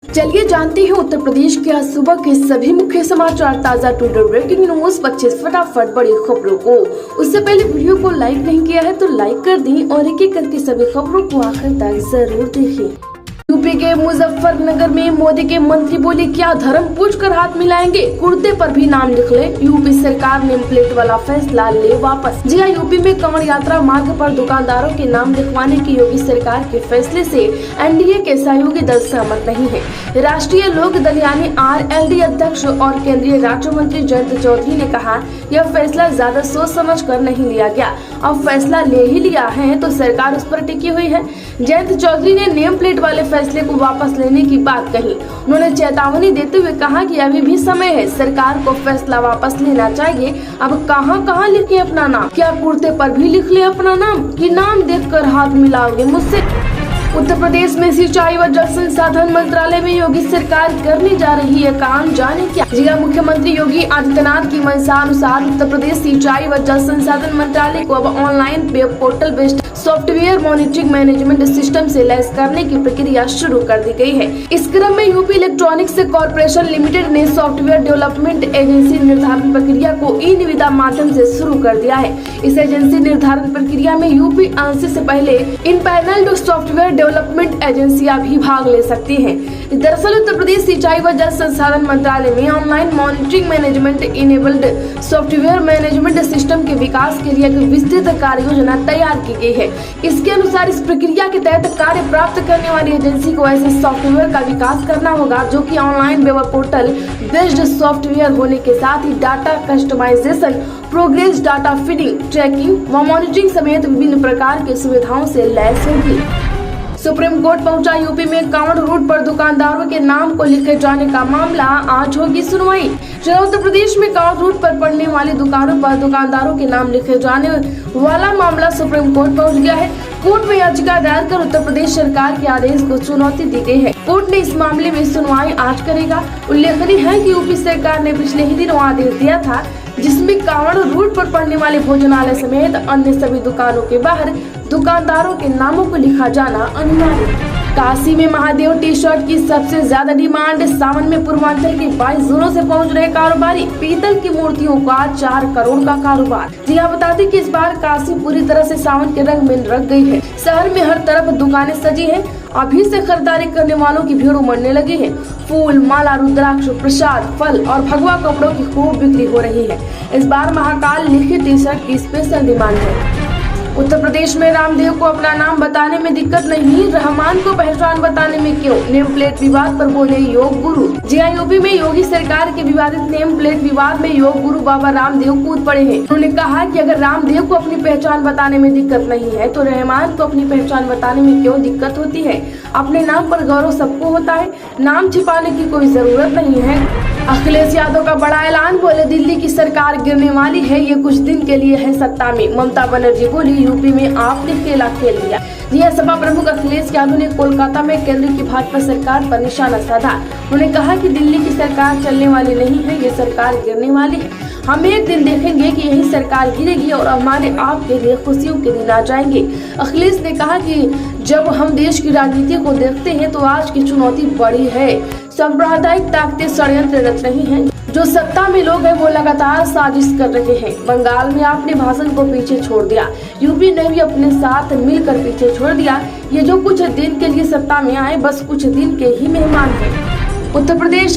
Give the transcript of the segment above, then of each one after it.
चलिए जानते हैं उत्तर प्रदेश के आज सुबह के सभी मुख्य समाचार, ताजा टुडे ब्रेकिंग न्यूज 25 फटाफट बड़ी खबरों को। उससे पहले वीडियो को लाइक नहीं किया है तो लाइक कर दें और एक एक करके सभी खबरों को आखिर तक जरूर देखें। यूपी के मुजफ्फरनगर में मोदी के मंत्री बोले, क्या धर्म पूछकर हाथ मिलाएंगे, कुर्ते पर भी नाम लिख ले। यूपी सरकार ने प्लेट वाला फैसला ले वापस। जी हां, यूपी में कांवड़ यात्रा मार्ग पर दुकानदारों के नाम लिखवाने की योगी सरकार के फैसले से एनडीए के सहयोगी दल सहमत नहीं है। राष्ट्रीय लोक दल यानी आरएलडी अध्यक्ष और केंद्रीय राज्य मंत्री जयंत चौधरी ने कहा, यह फैसला ज्यादा सोच समझ कर नहीं लिया गया, अब फैसला ले ही लिया है तो सरकार उस पर टिकी हुई है। जयंत चौधरी ने नेम प्लेट वाले फैसले को वापस लेने की बात कही। उन्होंने चेतावनी देते हुए कहा कि अभी भी समय है, सरकार को फैसला वापस लेना चाहिए। अब कहां लिखे अपना नाम, क्या कुर्ते पर भी लिख ले अपना नाम, कि नाम देखकर हाथ मिलाओगे मुझसे। उत्तर प्रदेश में सिंचाई व जल संसाधन मंत्रालय में योगी सरकार करने जा रही है काम, जाने क्या। जिला मुख्यमंत्री योगी आदित्यनाथ की मंशा अनुसार उत्तर प्रदेश सिंचाई व जल संसाधन मंत्रालय को अब online web portal based software monitoring management system से लैस करने की प्रक्रिया शुरू कर दी गई है। इस क्रम में यूपी इलेक्ट्रॉनिक्स कॉर्पोरेशन लिमिटेड ने सॉफ्टवेयर डेवलपमेंट एजेंसी निर्धारण प्रक्रिया को ई निविदा माध्यम से शुरू कर दिया है। इस एजेंसी निर्धारण प्रक्रिया में यूपी आंसर से पहले इन पैनल सॉफ्टवेयर डेवलपमेंट एजेंसियां भी भाग ले सकती हैं। दरअसल उत्तर प्रदेश सिंचाई व जल संसाधन मंत्रालय में online monitoring management enabled software management system के विकास के लिए एक विस्तृत कार्य योजना तैयार की गई है। इसके अनुसार इस प्रक्रिया के तहत कार्य प्राप्त करने वाली एजेंसी को ऐसे सॉफ्टवेयर का विकास करना होगा जो कि online web portal based software होने के साथ ही data customization, progress, data feeding, tracking व मॉनिटरिंग समेत विभिन्न प्रकार की सुविधाओं से लैस होगी। सुप्रीम कोर्ट पहुंचा यूपी में कांवड़ रूट पर दुकानदारों के नाम को लिखे जाने का मामला, आज होगी सुनवाई। उत्तर प्रदेश में कांवड़ रूट पर पड़ने वाली दुकानों पर दुकानदारों के नाम लिखे जाने वाला मामला सुप्रीम कोर्ट पहुंच गया है। कोर्ट में याचिका दायर कर उत्तर प्रदेश सरकार के आदेश को चुनौती दी गई है। कोर्ट ने इस मामले में सुनवाई आज करेगा। उल्लेखनीय है कि यूपी सरकार ने पिछले ही दिनों आदेश दिया था जिसमें कांवड़ रूट पर पड़ने वाले भोजनालय समेत अन्य सभी दुकानों के बाहर दुकानदारों के नामों को लिखा जाना अनिवार्य है। काशी में महादेव टी शर्ट की सबसे ज्यादा डिमांड, सावन में पूर्वांचल के 22 जिलों से पहुंच रहे कारोबारी, पीतल की मूर्तियों का 4 करोड़ का कारोबार। जी हाँ, बता दें कि इस बार काशी पूरी तरह से सावन के रंग में रंग गई है। शहर में हर तरफ दुकानें सजी हैं। अभी से खरीदारी करने वालों की भीड़ उमड़ने लगी है। फूल, माला, रुद्राक्ष, प्रसाद, फल और भगवा कपड़ों की खूब बिक्री हो रही है। इस बार महाकाल लिखी टी शर्ट की स्पेशल डिमांड है। उत्तर प्रदेश में रामदेव को अपना नाम बताने में दिक्कत नहीं, रहमान को पहचान बताने में क्यों, नेम प्लेट विवाद पर बोले योग गुरु। जी हां, यूपी में योगी सरकार के विवादित नेम प्लेट विवाद में योग गुरु बाबा रामदेव कूद पड़े हैं। उन्होंने कहा कि अगर रामदेव को अपनी पहचान बताने में दिक्कत नहीं है तो रहमान को अपनी पहचान बताने में क्यों दिक्कत होती है। अपने नाम पर गौरव सबको होता है, नाम छिपाने की कोई जरूरत नहीं है। अखिलेश यादव का बड़ा ऐलान, बोले दिल्ली की सरकार गिरने वाली है, ये कुछ दिन के लिए है सत्ता में। ममता बनर्जी बोली, यूपी में आपने खेला खेल दिया। यह सपा प्रमुख अखिलेश यादव ने कोलकाता में केंद्र की भाजपा सरकार पर निशाना साधा। उन्होंने कहा कि दिल्ली की सरकार चलने वाली नहीं है, ये सरकार गिरने वाली है। हम एक दिन देखेंगे कि यही सरकार गिरेगी और हमारे आपके लिए खुशियों के दिन आ जाएंगे। अखिलेश ने कहा कि जब हम देश की राजनीति को देखते हैं तो आज की चुनौती बड़ी है। सांप्रदायिक ताकतें षड्यंत्र रच रही हैं। जो सत्ता में लोग हैं वो लगातार साजिश कर रहे हैं। बंगाल में आपने भाषण को पीछे छोड़ दिया, यूपी ने भी अपने साथ मिलकर पीछे छोड़ दिया। ये जो कुछ दिन के लिए सत्ता में आए बस कुछ दिन के ही मेहमान हैं। उत्तर प्रदेश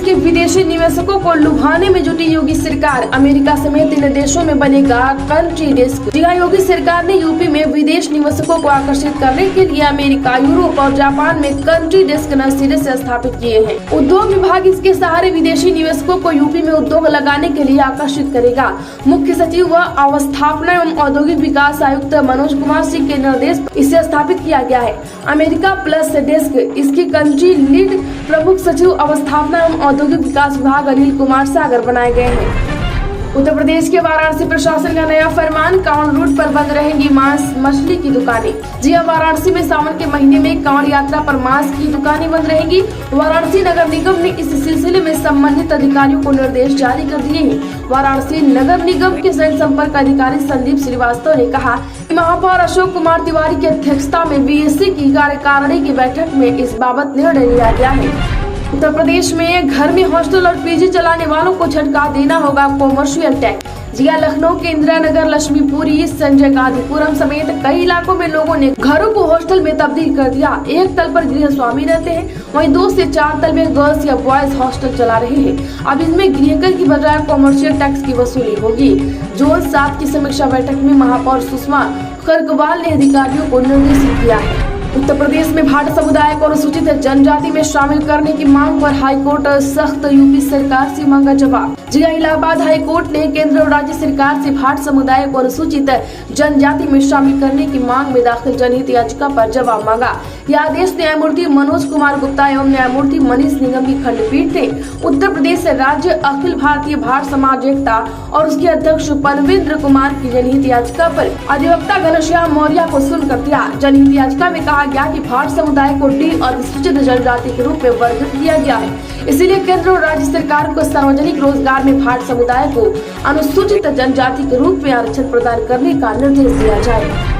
के विदेशी निवेशकों को लुभाने में जुटी योगी सरकार, अमेरिका समेत इन देशों में बनेगा कंट्री डेस्क। जी हां, योगी सरकार ने यूपी में विदेश निवेशकों को आकर्षित करने के लिए अमेरिका, यूरोप और जापान में कंट्री डेस्क नए सिरे से स्थापित किए हैं। उद्योग विभाग इसके सहारे विदेशी निवेशकों को यूपी में उद्योग लगाने के लिए आकर्षित करेगा। मुख्य सचिव व अवस्थापना एवं औद्योगिक विकास आयुक्त मनोज कुमार सिंह के निर्देश पर इसे स्थापित किया गया है। अमेरिका प्लस डेस्क इसकी कंट्री लीड प्रमुख सचिव अवस्थापना एवं औद्योगिक विकास विभाग अनिल कुमार सागर बनाए गए हैं। उत्तर प्रदेश के वाराणसी प्रशासन का नया फरमान, कांवड़ रूट पर बंद रहेंगी मांस मछली की दुकानें। जी हां, वाराणसी में सावन के महीने में कांवड़ यात्रा पर मांस की दुकानें बंद रहेंगी। वाराणसी नगर निगम ने इस सिलसिले में संबंधित अधिकारियों को निर्देश जारी कर दिए हैं। वाराणसी नगर निगम के जनसंपर्क अधिकारी संदीप श्रीवास्तव ने कहा कि महापौर अशोक कुमार तिवारी की अध्यक्षता में बीएससी की कार्यकारिणी की बैठक में इस बाबत निर्णय लिया गया है। उत्तर प्रदेश में घर में हॉस्टल और पीजी चलाने वालों को झटका देना होगा कॉमर्शियल टैक्स। जिया लखनऊ के इंदिरा नगर, लक्ष्मीपुरी, संजय गांधीपुरम समेत कई इलाकों में लोगों ने घरों को हॉस्टल में तब्दील कर दिया। एक तल पर गृह स्वामी रहते हैं, वहीं 2 से 4 तल में गर्ल्स या बॉयज हॉस्टल चला रहे हैं। अब इसमें गृहकर की बजाय कॉमर्शियल टैक्स की वसूली होगी। जोन 7 की समीक्षा बैठक में महापौर सुषमा खरगवाल ने अधिकारियों को निर्देशित किया है। उत्तर प्रदेश में भाट समुदाय को अनुसूचित जनजाति में शामिल करने की मांग पर हाईकोर्ट सख्त, यूपी सरकार से मांगा जवाब। जिला इलाहाबाद हाईकोर्ट ने केंद्र और राज्य सरकार से भाट समुदाय को अनुसूचित जनजाति में शामिल करने की मांग में दाखिल जनहित याचिका पर जवाब मांगा। यह आदेश न्यायमूर्ति मनोज कुमार गुप्ता एवं न्यायमूर्ति मनीष निगम की खंडपीठ ने उत्तर प्रदेश राज्य अखिल भारतीय भाट समाज एकता और उसके अध्यक्ष परविंद्र कुमार की जनहित याचिका पर अधिवक्ता घनश्याम मौर्य को सुनकर दिया। जनहित याचिका में कहा गया कि भाट समुदाय को डी अनुसूचित जनजाति के रूप में वर्गीकृत किया गया है, इसीलिए केंद्र और राज्य सरकार को सार्वजनिक रोजगार में भाट समुदाय को अनुसूचित जनजाति के रूप में आरक्षण प्रदान करने का निर्देश दिया जाए।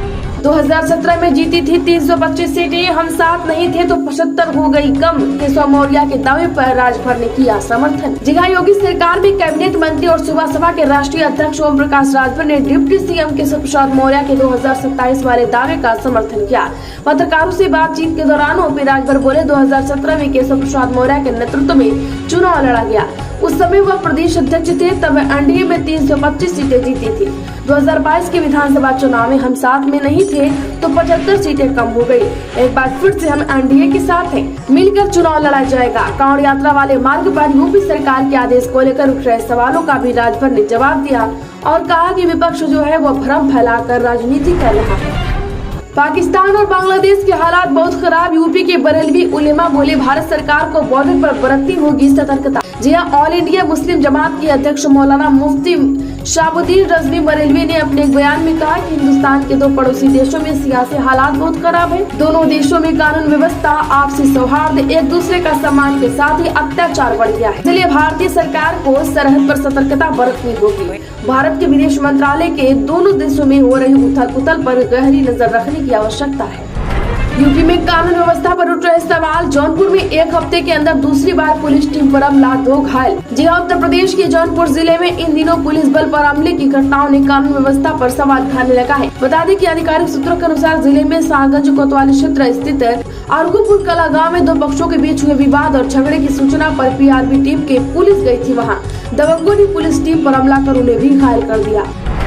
2017 में जीती थी 325 सीटें, हम साथ नहीं थे तो 75 हो गई कम। केशव मौर्य के दावे पर राजभर ने किया समर्थन। जी हां, योगी सरकार में कैबिनेट मंत्री और सुबह सभा के राष्ट्रीय अध्यक्ष ओम प्रकाश राजभर ने डिप्टी सीएम केशव प्रसाद मौर्य के 2027 वाले दावे का समर्थन किया। पत्रकारों से बातचीत के दौरान ओपी राजभर बोले, 2017 में केशव प्रसाद मौर्य के नेतृत्व में चुनाव लड़ा गया। उस समय वह प्रदेश अध्यक्ष थे, तब एनडीए में 325 सीटें जीती थी। 2022 के विधानसभा चुनाव में हम साथ में नहीं थे तो 75 सीटें कम हो गई। एक बार फिर से हम एनडीए के साथ हैं, मिलकर चुनाव लड़ा जाएगा। कांवड़ यात्रा वाले मार्ग पर यूपी सरकार के आदेश को लेकर उठ रहे सवालों का भी राजभर ने जवाब दिया और कहा कि विपक्ष जो है वो भ्रम फैलाकर राजनीति कर रहा है। पाकिस्तान और बांग्लादेश के हालात बहुत खराब, यूपी के बरेलवी उलेमा बोले, भारत सरकार को बॉर्डर पर बरतनी होगी सतर्कता। जी हां, ऑल इंडिया मुस्लिम जमात के अध्यक्ष मौलाना मुफ्ती शाहबुद्दीन रजवी बरेलवी ने अपने एक बयान में कहा कि हिंदुस्तान के 2 पड़ोसी देशों में सियासी हालात बहुत खराब है। दोनों देशों में कानून व्यवस्था, आपसी सौहार्द, एक दूसरे का सम्मान के साथ ही अत्याचार बढ़ गया है। इसलिए भारतीय सरकार को सरहद पर सतर्कता बरतनी होगी। भारत के विदेश मंत्रालय के दोनों देशों में हो रही उथल पुथल पर गहरी नजर रखने की आवश्यकता है। यूपी में कानून व्यवस्था पर उठ रहे सवाल, जौनपुर में एक हफ्ते के अंदर दूसरी बार पुलिस टीम पर हमला, 2 घायल। जी हां, उत्तर प्रदेश के जौनपुर जिले में इन दिनों पुलिस बल पर हमले की घटनाओं ने कानून व्यवस्था पर सवाल उठाने लगा है। बता दें कि आधिकारिक सूत्रों के अनुसार जिले में शाहगंज कोतवाली क्षेत्र स्थित अर्गुपुर कला गाँव में 2 पक्षों के बीच हुए विवाद और झगड़े की सूचना पर पीआरबी टीम के पुलिस गई थी। वहाँ दबंगों ने पुलिस टीम पर हमला कर उन्हें भी घायल कर दिया।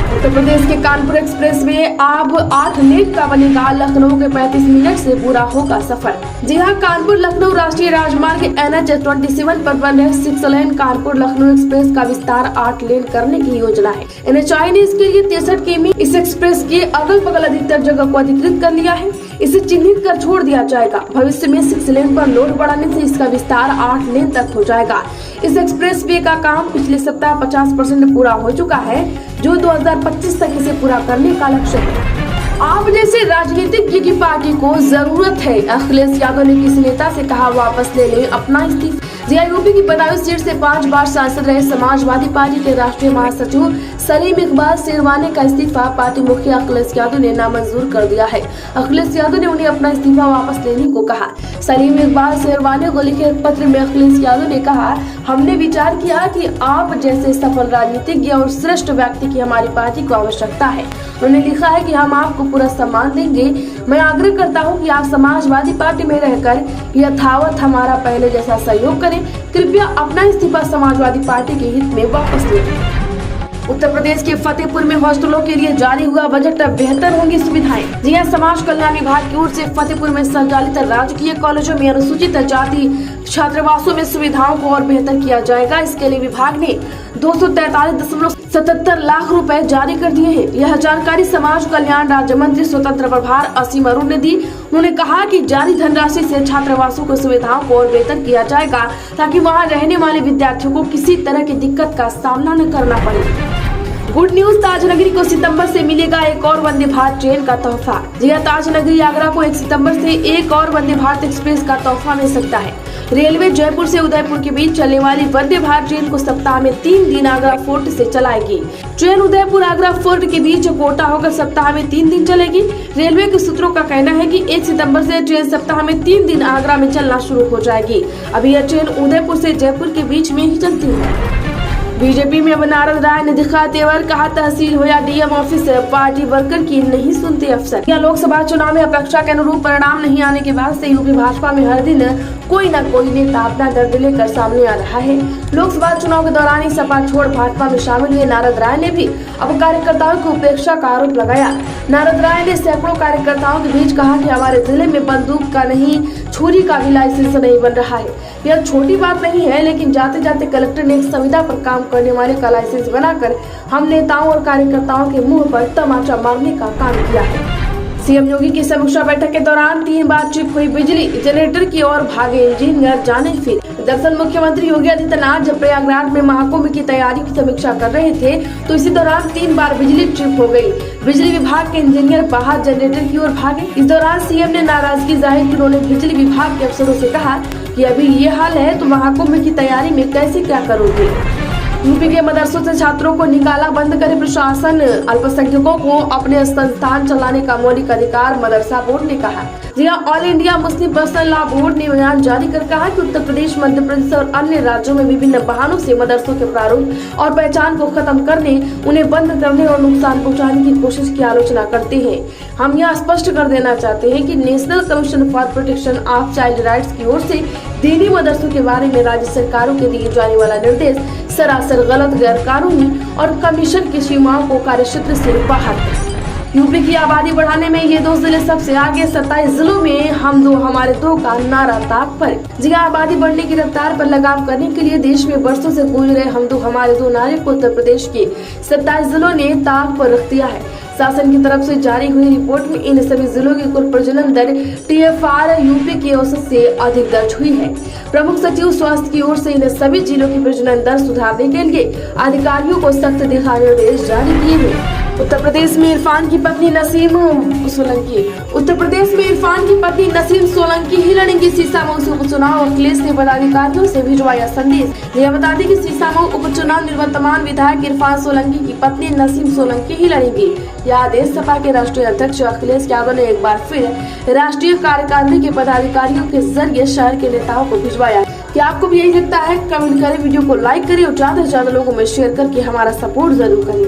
उत्तर प्रदेश के कानपुर एक्सप्रेस वे अब 8 लेन का बनेगा, लखनऊ के 35 मिनट से पूरा होगा सफर। जी हां, कानपुर लखनऊ राष्ट्रीय राजमार्ग NH-27 पर बन रहे 6 लेन कानपुर लखनऊ एक्सप्रेस का विस्तार 8 लेन करने की योजना है। NHAI ने इसके लिए 63 किमी इस एक्सप्रेस के अगल बगल अधिकतर जगह को अधिकृत कर लिया है। इसे चिन्हित कर छोड़ दिया जाएगा। भविष्य में 6 लेन पर लोड बढ़ाने से इसका विस्तार 8 लेन तक हो जाएगा। इस एक्सप्रेस वे का काम पिछले सप्ताह 50% पूरा हो चुका है, जो 2025 तक इसे पूरा करने का लक्ष्य है। आप जैसे राजनीतिज्ञ की पार्टी को जरूरत है, अखिलेश यादव ने किसी नेता से कहा वापस ले लें अपना इस्तीफा। यूपी की बदायूं सीट से 5 बार सांसद रहे समाजवादी पार्टी के राष्ट्रीय महासचिव सलीम इकबाल शेरवानी का इस्तीफा पार्टी मुखिया अखिलेश यादव ने नामंजूर कर दिया है। अखिलेश यादव ने उन्हें अपना इस्तीफा वापस लेने को कहा। सलीम इकबाल शेरवानी को लिखे पत्र में अखिलेश यादव ने कहा, हमने विचार किया कि आप जैसे सफल राजनीतिज्ञ और श्रेष्ठ व्यक्ति की हमारी पार्टी को आवश्यकता है। उन्होंने लिखा है कि हम आपको पूरा सम्मान देंगे। मैं आग्रह करता हूं कि आप समाजवादी पार्टी में रहकर यथावत हमारा पहले जैसा सहयोग करें। कृपया अपना इस्तीफा समाजवादी पार्टी के हित में वापस लें। उत्तर प्रदेश के फतेहपुर में हॉस्टलों के लिए जारी हुआ बजट, बेहतर होंगी सुविधाएं। जी हां, समाज कल्याण विभाग की ओर से फतेहपुर में संचालित राजकीय कॉलेजों में अनुसूचित जाति छात्रावासों में सुविधाओं को और बेहतर किया जाएगा। इसके लिए विभाग ने 243.77 लाख रुपए जारी कर दिए हैं। यह जानकारी समाज कल्याण राज्य मंत्री स्वतंत्र प्रभार असीम अरुण ने दी। उन्होंने कहा कि जारी धनराशि से छात्रावासों की सुविधाओं को और बेहतर किया जाएगा, ताकि वहां रहने वाले विद्यार्थियों को किसी तरह की दिक्कत का सामना न करना पड़े। गुड न्यूज, ताजनगरी को सितंबर से मिलेगा एक और वंदे भारत ट्रेन का तोहफा। जी हां, ताजनगरी आगरा को 1 सितंबर से एक और वंदे भारत एक्सप्रेस का तोहफा मिल सकता है। रेलवे जयपुर से उदयपुर के बीच चलने वाली वंदे भारत ट्रेन को सप्ताह में 3 दिन आगरा फोर्ट से चलाएगी। ट्रेन उदयपुर आगरा फोर्ट के बीच कोटा होकर सप्ताह में 3 दिन चलेगी। रेलवे के सूत्रों का कहना है कि 1 सितंबर से ट्रेन सप्ताह में 3 दिन आगरा में चलना शुरू हो जाएगी। अभी यह ट्रेन उदयपुर से जयपुर के बीच में ही चलती है। बीजेपी में अब नारद राय ने दिखा तेवर, कहा तहसील हो या डीएम ऑफिस, पार्टी वर्कर की नहीं सुनते अफसर। यहाँ लोकसभा चुनाव में अपेक्षा के अनुरूप परिणाम नहीं आने के बाद से यूपी भाजपा में हर दिन कोई न कोई नेता अपना दर्द लेकर सामने आ रहा है। लोकसभा चुनाव के दौरान ही सपा छोड़ भाजपा में शामिल हुए नारद राय ने भी अब कार्यकर्ताओं की उपेक्षा का आरोप लगाया। नारद राय ने सैकड़ों कार्यकर्ताओं के बीच कहा कि हमारे जिले में बंदूक का नहीं, छुरी का भी लाइसेंस नहीं बन रहा है। यह छोटी बात नहीं है, लेकिन जाते जाते कलेक्टर ने एक संविदा पर काम करने वाले का लाइसेंस बनाकर हम नेताओं और कार्यकर्ताओं के मुंह पर तमाचा मारने का काम किया है। सीएम योगी की समीक्षा बैठक के दौरान 3 बार ट्रिप हुई बिजली, जनरेटर की ओर भागे इंजीनियर जाने फिर। दरअसल मुख्यमंत्री योगी आदित्यनाथ जब प्रयागराज में महाकुंभ की तैयारी की समीक्षा कर रहे थे तो इसी दौरान 3 बार बिजली ट्रिप हो गई। बिजली विभाग के इंजीनियर बाहर जनरेटर की ओर भागे। इस दौरान सीएम ने नाराजगी जाहिर की। उन्होंने बिजली विभाग के अफसरों से कहा कि अभी ये हाल है तो महाकुंभ की तैयारी में कैसे क्या करोगे। यूपी के मदरसों से छात्रों को निकाला बंद करे प्रशासन। अल्पसंख्यकों को अपने संस्थान चलाने का मौलिक अधिकार, मदरसा बोर्ड ने कहा। जी हां, all India Muslim personal law board ने बयान जारी कर कहा कि उत्तर प्रदेश, मध्य प्रदेश और अन्य राज्यों में विभिन्न बहानों से मदरसों के प्रारूप और पहचान को खत्म करने, उन्हें बंद करने और नुकसान पहुंचाने की कोशिश की आलोचना करते हैं। हम यह स्पष्ट कर देना चाहते हैं कि national commission for protection of child rights की ओर से दीनी मदरसों के बारे में राज्य सरकारों के दिए जाने वाला निर्देश सरासर गलत, गैर कानूनी और कमीशन की सीमाओं को कार्यक्षेत्र से बाहर है। यूपी की आबादी बढ़ाने में ये 2 जिले सबसे आगे। 27 जिलों में हम दो हमारे दो का नारा ताक पर। जी हां, आबादी बढ़ने की रफ्तार पर लगाम करने के लिए देश में वर्षों से गूंज रहे हम दो हमारे दो नारे को उत्तर प्रदेश के 27 जिलों ने ताक पर रख दिया है। शासन की तरफ से जारी हुई रिपोर्ट में इन सभी जिलों की कुल प्रजनन दर TFR यूपी की औसत से अधिक दर्ज हुई है। प्रमुख सचिव स्वास्थ्य की ओर से इन सभी जिलों की प्रजनन दर सुधारने के लिए अधिकारियों को सख्त दिशा निर्देश जारी किए हैं। उत्तर प्रदेश में इरफान की पत्नी नसीम सोलंकी ही लड़ेंगी सीसामऊ से उपचुनाव। अखिलेश ने पदाधिकारियों से भिजवाया संदेश। यह बता दें कि सीसामऊ उपचुनाव निवर्तमान विधायक इरफान सोलंकी की पत्नी नसीम सोलंकी ही लड़ेंगी। यह आदेश सपा के राष्ट्रीय अध्यक्ष अखिलेश यादव ने एक बार फिर राष्ट्रीय कार्यकारिणी के पदाधिकारियों के जरिए शहर के नेताओं को भिजवाया। क्या आपको भी यही लगता है? कमेंट करें, वीडियो को लाइक करें और ज्यादा से ज्यादा लोगों में शेयर करके हमारा सपोर्ट जरूर करें।